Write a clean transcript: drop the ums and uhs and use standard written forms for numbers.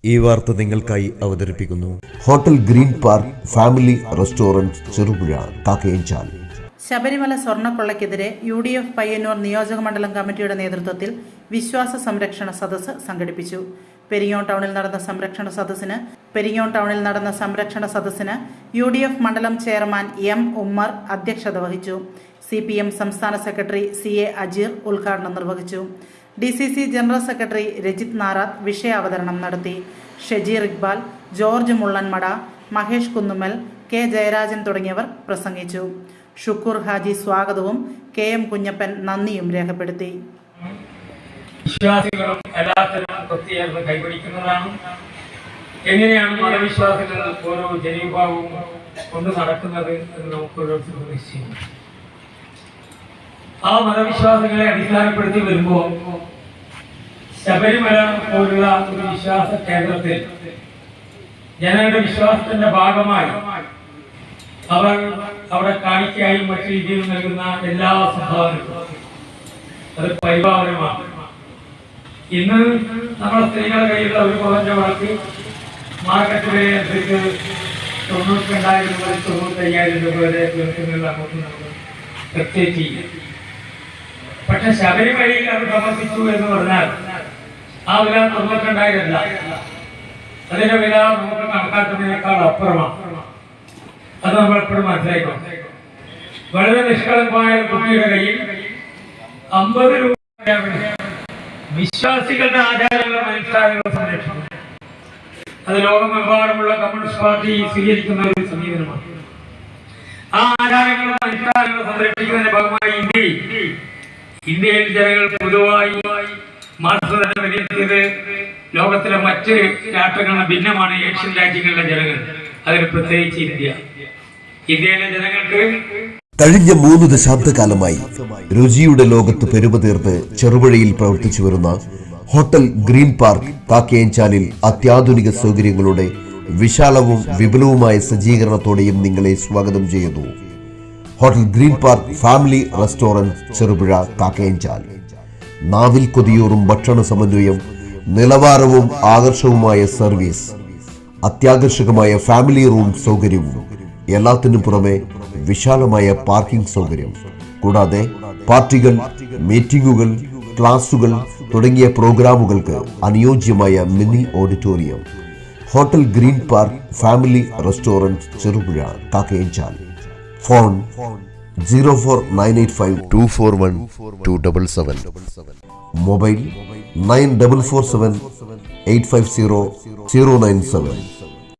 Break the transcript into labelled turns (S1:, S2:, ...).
S1: ഈ വാർത്ത നിങ്ങൾക്കായി അവതരിപ്പിക്കുന്നു
S2: hotel green park family restaurant Cherupuzha Kakkayanchal.
S3: Sabarimala സ്വർണ്ണക്കൊള്ളയ്ക്കെതിരെ UDF പയ്യന്നൂർ നിയോജക മണ്ഡലം കമ്മിറ്റിയുടെ നേതൃത്വത്തിൽ വിശ്വാസ സംരക്ഷണ സദസ്സ് സംഘടിപ്പിച്ചു. പെരിങ്ങോം ടൗണിൽ നടന്ന സംരക്ഷണ സദസ്സിന് UDF മണ്ഡലം ചെയർമാൻ M. ഉമ്മർ അധ്യക്ഷത വഹിച്ചു. CPM സംസ്ഥാന സെക്രട്ടറി CA അജീർ ഉദ്ഘാടനം നിർവഹിച്ചു. DCC ജനറൽ സെക്രട്ടറി രജിത് നാരാത്ത് വിഷയാവതരണം നടത്തി. Shejeer Iqbal, George Mullanmada, Mahesh Kunnummal, K. ജയരാജൻ തുടങ്ങിയവർ പ്രസംഗിച്ചു. ഷുക്കൂർ ഹാജി സ്വാഗതവും KM കുഞ്ഞപ്പൻ നന്ദിയും രേഖപ്പെടുത്തി.
S4: വിശ്വാസികളും എല്ലാത്തിനും ഒത്തുചേർന്ന് കൈപിടിക്കുന്നതാണ്. എങ്ങനെയാണ് മതവിശ്വാസികൾ ഓരോ ജനവിഭാഗവും കൊണ്ട് നടക്കുന്നത് എന്ന് നമുക്ക് ഓരോരുത്തർക്കും നിശ്ചയം. ആ മതവിശ്വാസങ്ങളെ അടിസ്ഥാനപ്പെടുത്തി വരുമ്പോൾ ശബരിമല പോലുള്ള ഒരു വിശ്വാസ കേന്ദ്രത്തിൽ ജനങ്ങളുടെ വിശ്വാസത്തിന്റെ ഭാഗമായി അവർ അവിടെ കാണിക്കായും മറ്റു രീതിയിൽ നൽകുന്ന എല്ലാ സംഭാവനകളും അത് പരിപാലനമാണ്. ഇന്ന് നമ്മുടെ സ്ത്രീകളുടെ കയ്യിലുള്ള ഒരു പവന്റെ വളർത്തി മാർക്കറ്റ് വില അനുസരിച്ച് 92,000 മുതൽ 95,000 രൂപ വരെ തീർക്കുന്നുള്ള അങ്ങോട്ട് നമ്മൾ പ്രത്യേകിച്ച് ചെയ്യും. പക്ഷെ ശബരിമലയിൽ അത് സമർപ്പിച്ചു എന്ന് പറഞ്ഞാൽ ആ വില 92,000 അല്ല, അതിന്റെ വില നമുക്ക് കണക്കാക്കുന്നതിനേക്കാൾ അപ്പുറമാണ്. അത് നമ്മൾ എപ്പോഴും മനസ്സിലാക്കണം. വളരെ നിഷ്കളങ്കമായ കുട്ടിയുടെ കയ്യിൽ 50 രൂപ വിശ്വാസികളുടെ ആചാരങ്ങളും അനുഷ്ഠാനങ്ങളും സംരക്ഷിക്കും. അത് ലോകമെമ്പാടുമുള്ള കമ്മ്യൂണിസ്റ്റ് പാർട്ടി സ്വീകരിക്കുന്ന ഒരു സമീപനമാണ്. ആ ആചാരങ്ങളും അനുഷ്ഠാനങ്ങളും സംരക്ഷിക്കുന്നതിന്റെ ഭാഗമായി ഇന്ത്യയിൽ ജനങ്ങൾ പൊതുവായി മാസത്തെ വിലയിരുത്തിയത് ലോകത്തിലെ മറ്റ് രാഷ്ട്രങ്ങളിൽ ഭിന്നമാണ്. ഏഷ്യൻ രാജ്യങ്ങളിലെ ജനങ്ങൾ, അതിന് പ്രത്യേകിച്ച് ഇന്ത്യയിലെ ജനങ്ങൾക്ക്
S2: കഴിഞ്ഞ 3 ദശാബ്ദകാലമായി രുചിയുടെ ലോകത്ത് പെരുമതീർത്ത് ചെറുപുഴയിൽ പ്രവർത്തിച്ചു വരുന്ന ഹോട്ടൽ ഗ്രീൻ പാർക്ക് കാക്കയഞ്ചാലിൽ അത്യാധുനിക സൗകര്യങ്ങളുടെ വിശാലവും വിപുലവുമായ സജ്ജീകരണത്തോടെയും നിങ്ങളെ സ്വാഗതം ചെയ്യുന്നു. Hotel green park family restaurant Cherupuzha Kakkayanchal. നാവിൽ കൊതിയൂറും ഭക്ഷണ സമന്വയം, നിലവാരവും ആകർഷകവുമായ സർവീസ്, അത്യാകർഷകമായ ഫാമിലി റൂം സൗകര്യവും, എല്ലാത്തിനും പുറമെ വിശാലമായ പാർക്കിംഗ് സൗകര്യം, കൂടാതെ പാർട്ടികൾ, മീറ്റിംഗുകൾ, ക്ലാസുകൾ തുടങ്ങിയ പ്രോഗ്രാമുകൾക്ക് അനുയോജ്യമായ mini auditorium. Hotel green park family restaurant Cherupuzha Kakkayanchal. Phone 04985241277. Mobile 9447 850 097.